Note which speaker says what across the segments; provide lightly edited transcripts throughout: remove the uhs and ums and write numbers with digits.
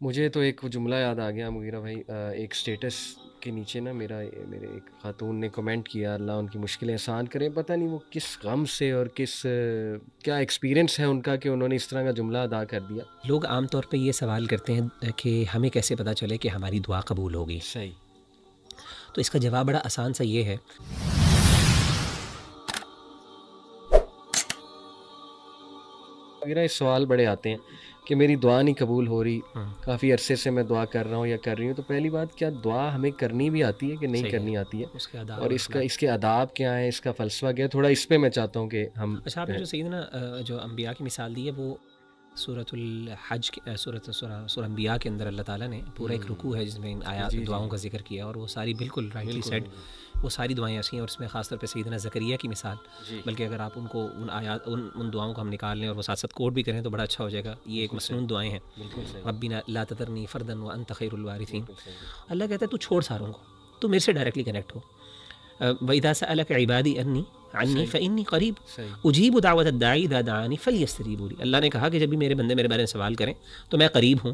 Speaker 1: مجھے تو ایک جملہ یاد آ گیا مغیرہ بھائی، ایک سٹیٹس کے نیچے نا میرے ایک خاتون نے کمنٹ کیا، اللہ ان کی مشکلیں آسان کرے. پتہ نہیں وہ کس غم سے اور کس کیا ایکسپیرینس ہے ان کا کہ انہوں نے اس طرح کا جملہ ادا کر دیا.
Speaker 2: لوگ عام طور پہ یہ سوال کرتے ہیں کہ ہمیں کیسے پتہ چلے کہ ہماری دعا قبول ہوگی.
Speaker 1: صحیح.
Speaker 2: تو اس کا جواب بڑا آسان سا یہ ہے،
Speaker 1: مغیرہ اس سوال بڑے آتے ہیں کہ میری دعا نہیں قبول ہو رہی، کافی عرصے سے میں دعا کر رہا ہوں یا کر رہی ہوں. تو پہلی بات، کیا دعا ہمیں کرنی بھی آتی ہے کہ نہیں کرنی آتی ہے،
Speaker 2: اس کے آداب
Speaker 1: اور اس کے آداب کیا ہیں، اس کا فلسفہ کیا ہے، تھوڑا اس پہ میں چاہتا ہوں کہ ہم.
Speaker 2: اچھا، آپ نے جو سیدنا جو انبیاء کی مثال دی ہے، وہ سورۃ الحج سورہ انبیاء کے اندر اللہ تعالیٰ نے پورا ایک رکوع ہے جس میں ان آیات دعاؤں کا ذکر کیا، اور وہ ساری بالکل رائٹلی سیڈ، وہ ساری دعائیں ایسی ہیں. اور اس میں خاص طور پہ سیدنا زکریا کی مثال، بلکہ اگر آپ ان کو ان آیات ان دعاؤں کو ہم نکال لیں اور وہ ساتھ ساتھ کوٹ بھی کریں تو بڑا اچھا ہو جائے گا. یہ ایک مسنون دعائیں ہیں. ربنا لا تذرنی فردا وانت خیر الوارثین. اللہ کہتا ہے تو چھوڑ ساروں کو، تو میرے سے ڈائریکٹلی کنیکٹ ہو. وَإِذَا سَأَلَكَ عِبَادِي أَنِّي عَنِّي فَإِنِّي قَرِيبٌ أُجِيبُ دَعْوَةَ الدَّاعِ إِذَا دَعَانِ فَلْيَسْتَجِيبُوا لِي. اللہ نے کہا کہ جب بھی میرے بندے میرے بارے میں سوال کریں تو میں قریب ہوں،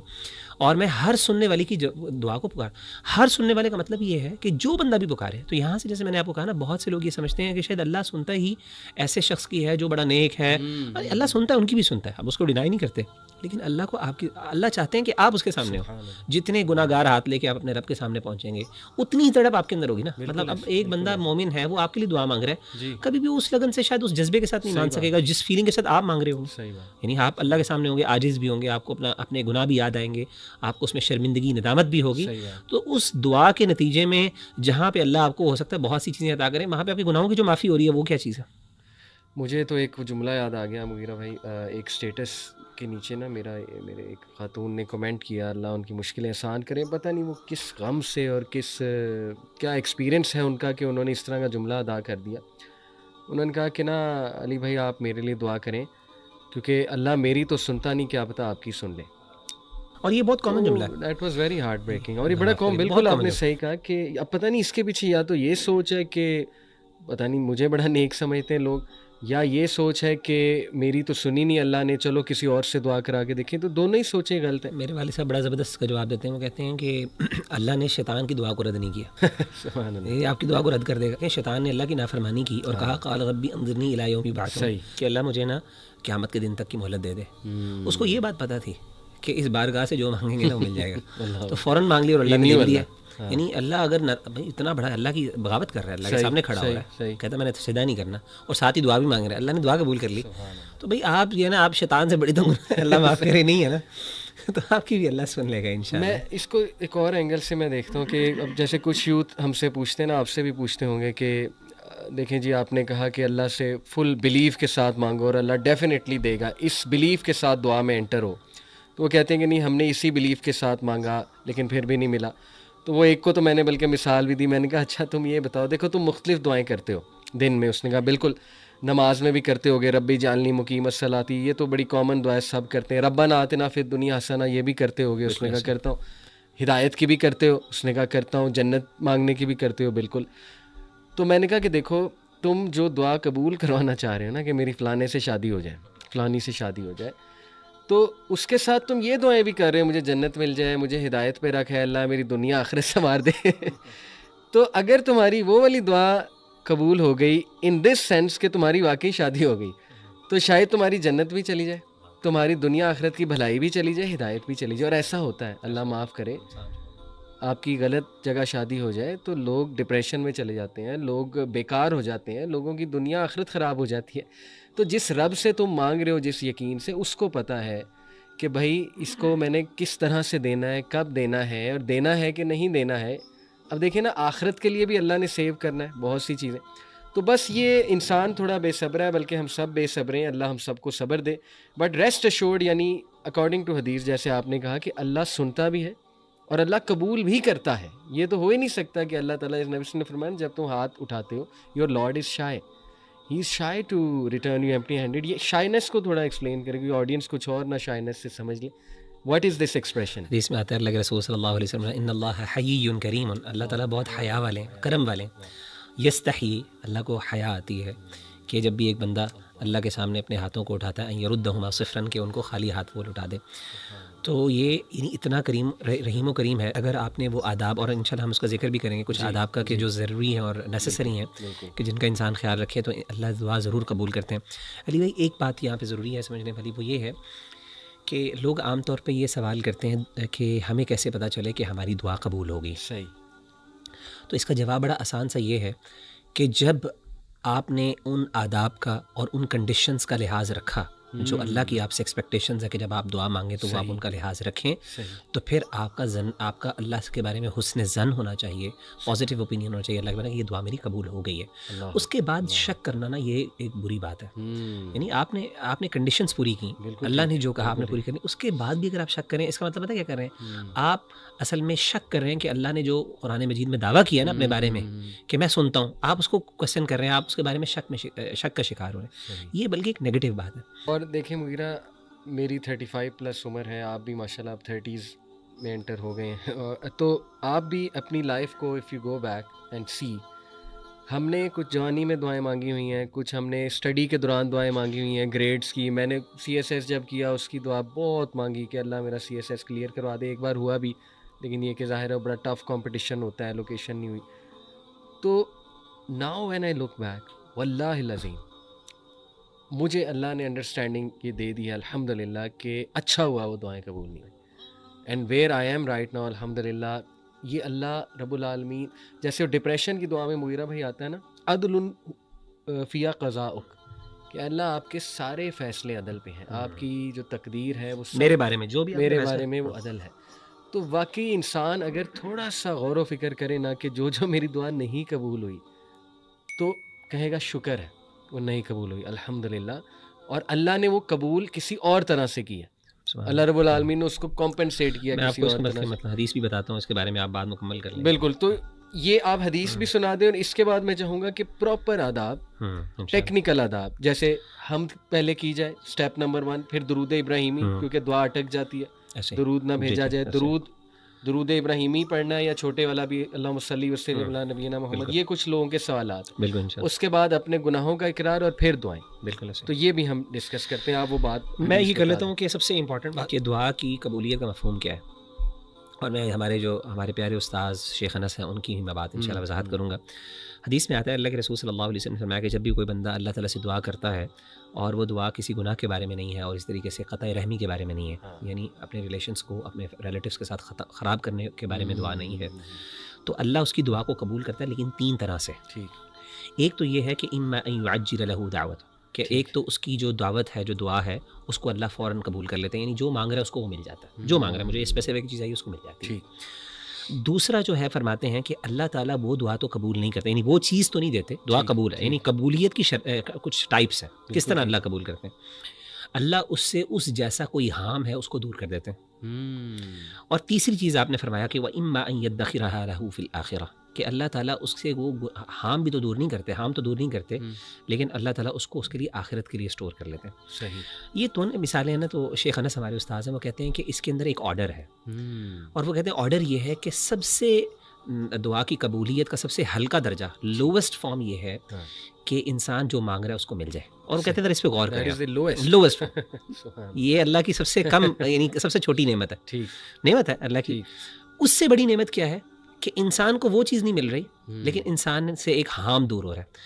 Speaker 2: اور میں ہر سننے والے کی دعا کو پکار. ہر سننے والے کا مطلب یہ ہے کہ جو بندہ بھی پکارے. تو یہاں سے جیسے میں نے آپ کو کہا نا، بہت سے لوگ یہ سمجھتے ہیں کہ شاید اللہ سنتا ہی ایسے شخص کی ہے جو بڑا نیک ہے. اللہ سنتا ہے، ان کی بھی سنتا ہے، اب اس کو ڈینائی نہیں کرتے، لیکن اللہ کو اللہ چاہتے ہیں کہ آپ اس کے سامنے ہو. جتنے گناہ گار ہاتھ لے کے آپ اپنے رب کے سامنے پہنچیں گے، اتنی تڑپ آپ کے اندر ہوگی نا. مطلب اب ایک بندہ مومن ہے، وہ آپ کے لیے دعا مانگ رہا ہے، کبھی بھی اس لگن سے شاید اس جذبے کے ساتھ نہیں مانگ سکے گا جس فیلنگ کے ساتھ آپ مانگ رہے ہوں. یعنی آپ اللہ کے سامنے ہوں گے، عاجز بھی ہوں گے، آپ کو اپنے گناہ بھی یاد آئیں گے، آپ کو اس میں شرمندگی ندامت بھی ہوگی. تو اس دعا کے نتیجے میں جہاں پہ اللہ آپ کو ہو سکتا ہے بہت سی چیزیں عطا کریں، وہاں پہ آپ کے گناہوں کی جو معافی ہو رہی ہے وہ کیا چیز ہے؟
Speaker 1: مجھے تو ایک جملہ یاد آ گیا مغیرہ بھائی، ایک سٹیٹس کے نیچے نا میرے ایک خاتون نے کمنٹ کیا، اللہ ان کی مشکلیں آسان کرے. پتہ نہیں وہ کس غم سے اور کس کیا ایکسپیرینس ہے ان کا کہ انہوں نے اس طرح کا جملہ ادا کر دیا. انہوں نے کہا کہ نا علی بھائی آپ میرے لیے دعا کریں، کیونکہ اللہ میری تو سنتا نہیں، کیا پتہ آپ کی سن لے.
Speaker 2: اور یہ بہت کامن جملہ ہے.
Speaker 1: That was very heart breaking. اور یہ بڑا بالکل آپ نے صحیح کہا کہ اب پتہ نہیں اس کے پیچھے یا تو یہ سوچ ہے کہ پتہ نہیں مجھے بڑا نیک سمجھتے ہیں لوگ، یا یہ سوچ ہے کہ میری تو سنی نہیں اللہ نے، چلو کسی اور سے دعا کرا کے دیکھیں. تو دونوں ہی سوچیں غلط ہیں.
Speaker 2: میرے والد صاحب بڑا زبردست کا جواب دیتے ہیں. وہ کہتے ہیں کہ اللہ نے شیطان کی دعا کو رد نہیں کیا.
Speaker 1: سبحان اللہ.
Speaker 2: یہ آپ کی دعا کو رد کر دے گا کہ شیطان نے اللہ کی نافرمانی کی اور کہا قال ربی انظرنی الی یوم یبعثون، کہ اللہ مجھے نا قیامت کے دن تک کی مہلت دے دے. اس کو یہ بات پتہ تھی کہ اس بارگاہ سے جو مانگیں گے نا وہ مل جائے گا. تو فوراً مانگ لیا اور اللہ نے دے دیا. یعنی اللہ اگر اتنا بڑا اللہ کی بغاوت کر رہا ہے، اللہ کے سامنے کھڑا ہو رہا ہے، کہتا ہے میں نے سجدہ نہیں کرنا، اور ساتھ ہی دعا بھی مانگ رہا ہے، اللہ نے دعا قبول کر لی. تو بھائی آپ یہ نا، آپ شیطان سے بڑی تو اللہ معاف کرے نہیں ہے نا، تو آپ کی بھی اللہ سن لے گا انشاءاللہ.
Speaker 1: میں اس کو ایک اور اینگل سے میں دیکھتا ہوں کہ اب جیسے کچھ یوتھ ہم سے پوچھتے ہیں نا، آپ سے بھی پوچھتے ہوں گے کہ دیکھیں جی آپ نے کہا کہ اللہ سے فل بلیف کے ساتھ مانگو اور اللہ definitely they God, us belief کے ساتھ دعا میں انٹر ہو. تو وہ کہتے ہیں کہ نہیں ہم نے اسی بلیف کے ساتھ مانگا لیکن پھر بھی نہیں ملا. تو وہ ایک کو تو میں نے بلکہ مثال بھی دی، میں نے کہا اچھا تم یہ بتاؤ، دیکھو تم مختلف دعائیں کرتے ہو دن میں. اس نے کہا بالکل، نماز میں بھی کرتے ہوگے ربی جعلنی مقیم الصلاۃ، یہ تو بڑی کامن دعا ہے، سب کرتے ہیں. ربنا آتنا فی الدنیا حسنہ، یہ بھی کرتے ہوگے. اس نے کہا کرتا ہوں. ہدایت کی بھی کرتے ہو؟ اس نے کہا کرتا ہوں. جنت مانگنے کی بھی کرتے ہو؟ بالکل. تو میں نے کہا کہ دیکھو تم جو دعا قبول کروانا چاہ رہے ہو نا کہ میری فلانے سے شادی ہو جائے، فلانی سے شادی ہو جائے، تو اس کے ساتھ تم یہ دعائیں بھی کر رہے ہو مجھے جنت مل جائے، مجھے ہدایت پہ رکھ ہے اللہ، میری دنیا آخرت سنوار دے. تو اگر تمہاری وہ والی دعا قبول ہو گئی ان دس سینس کہ تمہاری واقعی شادی ہو گئی، تو شاید تمہاری جنت بھی چلی جائے، تمہاری دنیا آخرت کی بھلائی بھی چلی جائے، ہدایت بھی چلی جائے. اور ایسا ہوتا ہے، اللہ معاف کرے، آپ کی غلط جگہ شادی ہو جائے تو لوگ ڈپریشن میں چلے جاتے ہیں، لوگ بیکار ہو جاتے ہیں، لوگوں کی دنیا آخرت خراب ہو جاتی ہے. تو جس رب سے تم مانگ رہے ہو، جس یقین سے، اس کو پتہ ہے کہ بھائی اس کو میں نے کس طرح سے دینا ہے، کب دینا ہے، اور دینا ہے کہ نہیں دینا ہے. اب دیکھیں نا، آخرت کے لیے بھی اللہ نے سیو کرنا ہے بہت سی چیزیں. تو بس یہ انسان تھوڑا بے صبر ہے، بلکہ ہم سب بے صبر ہیں، اللہ ہم سب کو صبر دے. بٹ ریسٹ ایشورڈ، یعنی اکارڈنگ ٹو حدیث جیسے آپ نے کہا کہ اللہ سنتا بھی ہے اور اللہ قبول بھی کرتا ہے. یہ تو ہو ہی نہیں سکتا کہ اللہ تعالیٰ نے فرمایا جب تم ہاتھ اٹھاتے ہو، your lord is shy, he is shy to return you empty handed. یہ شائنس کو تھوڑا ایکسپلین کرے کیونکہ آڈینس کچھ اور نہ شائنس سے سمجھ لے. What is this expression?
Speaker 2: حدیث میں آتا ہے اللہ کے رسول صلی اللہ علیہ وسلم، ان اللہ حیی کریم، اللہ تعالیٰ بہت حیا والے ہیں، کرم والے ہیں. یستحیی، اللہ کو حیا آتی ہے کہ جب بھی ایک بندہ اللہ کے سامنے اپنے ہاتھوں کو اٹھاتا ہے، ان یردہما صفراً، کہ ان کو خالی ہاتھ وہ لٹا دے. تو یہ یعنی اتنا کریم رحیم و کریم ہے. اگر آپ نے وہ آداب، اور انشاءاللہ ہم اس کا ذکر بھی کریں گے کچھ آداب کا کہ جو ضروری ہیں اور نیسسری ہیں کہ جن کا انسان خیال رکھے تو اللہ دعا ضرور قبول کرتے ہیں. علی بھائی ایک بات یہاں پہ ضروری ہے سمجھنے والی، وہ یہ ہے کہ لوگ عام طور پہ یہ سوال کرتے ہیں کہ ہمیں کیسے پتہ چلے کہ ہماری دعا قبول ہوگی.
Speaker 1: صحیح.
Speaker 2: تو اس کا جواب بڑا آسان سا یہ ہے کہ جب آپ نے ان آداب کا اور ان کنڈیشنز کا لحاظ رکھا جو اللہ کی آپ سے ایکسپیکٹیشنز ہے کہ جب آپ دعا مانگیں تو وہ آپ ان کا لحاظ رکھیں، تو پھر آپ کا اللہ کے بارے میں حسن ظن ہونا چاہیے، پازیٹیو اوپینین ہونا چاہیے اللہ کے بارے میں کہ یہ دعا میری قبول ہو گئی ہے. اس کے بعد شک کرنا نا یہ ایک بری بات ہے. یعنی آپ نے کنڈیشنز پوری کی، اللہ نے جو کہا آپ نے پوری کرنی، اس کے بعد بھی اگر آپ شک کریں اس کا مطلب پتہ کیا کر رہے ہیں؟ آپ اصل میں شک کر رہے ہیں کہ اللہ نے جو قرآن مجید میں دعویٰ کیا نا اپنے بارے میں کہ میں سنتا ہوں، آپ اس کو کوشچن کر رہے ہیں، آپ اس کے بارے میں شک کا شکار ہو رہے ہیں. یہ بلکہ ایک نیگیٹو بات ہے.
Speaker 1: اور دیکھیں مغیرہ، میری 35 پلس عمر ہے، آپ بھی ماشاءاللہ اب 30s میں انٹر ہو گئے ہیں، تو آپ بھی اپنی لائف کو if you go back and see, ہم نے کچھ جوانی میں دعائیں مانگی ہوئی ہیں، کچھ ہم نے اسٹڈی کے دوران دعائیں مانگی ہوئی ہیں، گریڈس کی. میں نے CSS جب کیا اس کی دعا بہت مانگی کہ اللہ میرا CSS کلیئر کروا دے. ایک بار ہوا بھی، لیکن یہ کہ ظاہر ہے بڑا ٹف کمپٹیشن ہوتا ہے، لوکیشن نہیں ہوئی. تو now when I look back, واللہ العظیم مجھے اللہ نے انڈرسٹینڈنگ یہ دے دی ہے الحمدللہ کہ اچھا ہوا وہ دعائیں قبول نہیں ہوئی. And where I am right now الحمدللہ، یہ اللہ رب العالمین، جیسے ڈپریشن کی دعا میں مغیرہ بھائی آتا ہے نا، عدل فی قضاؤک، کہ اللہ آپ کے سارے فیصلے عدل پہ ہیں، آپ کی جو تقدیر ہے وہ
Speaker 2: میرے بارے میں جو بھی
Speaker 1: میرے بارے میں وہ عدل ہے. تو واقعی انسان اگر تھوڑا سا غور و فکر کرے نا کہ جو میری دعا نہیں قبول ہوئی تو کہے گا شکر ہے وہ نہیں قبول ہوئی الحمدللہ، اور اللہ نے وہ قبول کسی اور طرح سے کیا. اللہ رب العالمین نے اس کو کمپنسیٹ کیا
Speaker 2: میں آپ
Speaker 1: کسی
Speaker 2: کو
Speaker 1: اور طرح سے.
Speaker 2: مطلب حدیث بھی بتاتا ہوں، اس کے بارے میں آپ بعد مکمل کر لیں.
Speaker 1: بالکل. تو یہ آپ حدیث بھی سنا دیں، اور اس کے بعد میں چاہوں گا کہ پراپر آداب، ٹیکنیکل آداب، جیسے ہم پہلے کی جائے اسٹیپ نمبر 1، پھر درود ابراہیمی، کیونکہ دعا اٹک جاتی ہے، درود نہ بھیجا جائے، درود ابراہیمی پڑھنا ہے، یا چھوٹے والا بھی اللہم صلی وسلم علی نبینا محمد. یہ کچھ لوگوں کے سوالات. اس کے بعد اپنے گناہوں کا اقرار اور پھر دعائیں.
Speaker 2: بالکل.
Speaker 1: تو یہ بھی ہم ڈسکس کرتے ہیں. آپ وہ بات
Speaker 2: میں یہ کر لیتا ہوں کہ سب سے امپورٹنٹ بات کہ دعا کی قبولیت کا مفہوم کیا ہے، اور میں ہمارے پیارے استاذ شیخ انس ہیں ان کی ہی میں بات انشاءاللہ وضاحت کروں گا. حدیث میں آتا ہے اللہ کے رسول صلی اللہ علیہ وسلم نے فرمایا کہ جب بھی کوئی بندہ اللہ تعالیٰ سے دعا کرتا ہے اور وہ دعا کسی گناہ کے بارے میں نہیں ہے اور اس طریقے سے قطع رحمی کے بارے میں نہیں ہے، یعنی اپنے ریلیشنس کو اپنے ریلیٹیوز کے ساتھ خراب کرنے کے بارے میں دعا نہیں ہے، تو اللہ اس کی دعا کو قبول کرتا ہے، لیکن 3 طرح سے. ایک تو یہ ہے کہ اما ان یعجل له دعوت، کہ ایک تو اس کی جو دعوت ہے، جو دعا ہے، اس کو اللہ فوراً قبول کر لیتے ہیں، یعنی جو مانگ رہا ہے اس کو وہ مل جاتا ہے، جو مانگ رہا ہے مجھے اسپیسیفک چیز آئی اس کو مل جاتی ہے. دوسرا جو ہے فرماتے ہیں کہ اللہ تعالیٰ وہ دعا تو قبول نہیں کرتے، یعنی وہ چیز تو نہیں دیتے، دعا قبول ہے، یعنی قبولیت کی کچھ ٹائپس ہیں. کس طرح اللہ قبول کرتے ہیں؟ اللہ اس سے اس جیسا کوئی ہارم ہے اس کو دور کر دیتے ہیں. اور تیسری چیز آپ نے فرمایا کہ وَإِمَّا أَن يَدَّخِرَهَا لَهُ فِي الْآخِرَةِ، کہ اللہ تعالیٰ اس سے وہ ہارم بھی تو دور نہیں کرتے، ہارم تو دور نہیں کرتے، لیکن اللہ تعالیٰ اس کو اس کے لیے آخرت کے لیے اسٹور کر لیتے ہیں.
Speaker 1: صحیح.
Speaker 2: یہ تو مثالیں ہیں نا. تو شیخ انس ہمارے استاذ ہیں، وہ کہتے ہیں کہ اس کے اندر ایک آرڈر ہے، اور وہ کہتے ہیں آرڈر یہ ہے کہ سب سے دعا کی قبولیت کا سب سے ہلکا درجہ، لووسٹ فارم یہ ہے کہ انسان جو مانگ رہا ہے اس کو مل جائے. اور وہ کہتے ہیں اس پہ غور کریں، لووسٹ فارم یہ اللہ کی سب سے کم یعنی سب سے چھوٹی نعمت ہے. نعمت ہے اللہ کی. اس سے بڑی نعمت کیا ہے کہ انسان کو وہ چیز نہیں مل رہی لیکن انسان سے ایک ہارم دور ہو رہا ہے.